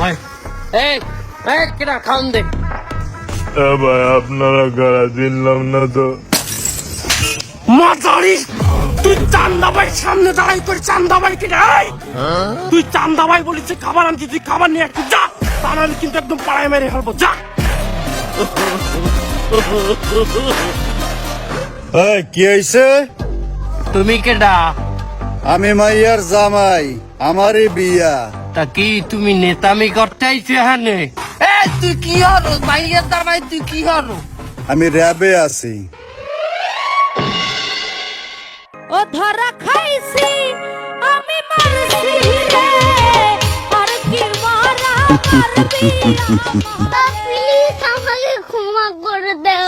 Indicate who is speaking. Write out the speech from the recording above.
Speaker 1: এই এই কেডা খাওন দে
Speaker 2: ভাই আপনারা গাড়া দিলাম না তো।
Speaker 1: মাতারি তুই চান্দাবাই সামনে দাঁড়াই করে চান্দাবাই কেডা তুই চান্দাবাই বলিস খাবার আনছি তুই খাবার নিয়ে একটু যা তা নাহলে কিন্তু একদম পাড়ায় মেরে ফেলবো যা
Speaker 3: কি হয়েছে?
Speaker 1: তুমি কেডা
Speaker 3: আমি মাইয়ার জামাই, আমারই বিয়া।
Speaker 1: তা কি তুমি নেতামি করতে আইছো এখানে এ তুই কি হলো মাইয়ার দাঁড়াই তুই কি হলো
Speaker 3: আমি র্যাবে আছি।
Speaker 4: ও ধরা খাইছি আমি মারছি রে আর কি মারা মারবি প্লিজ আমাকে ক্ষমা করে দাও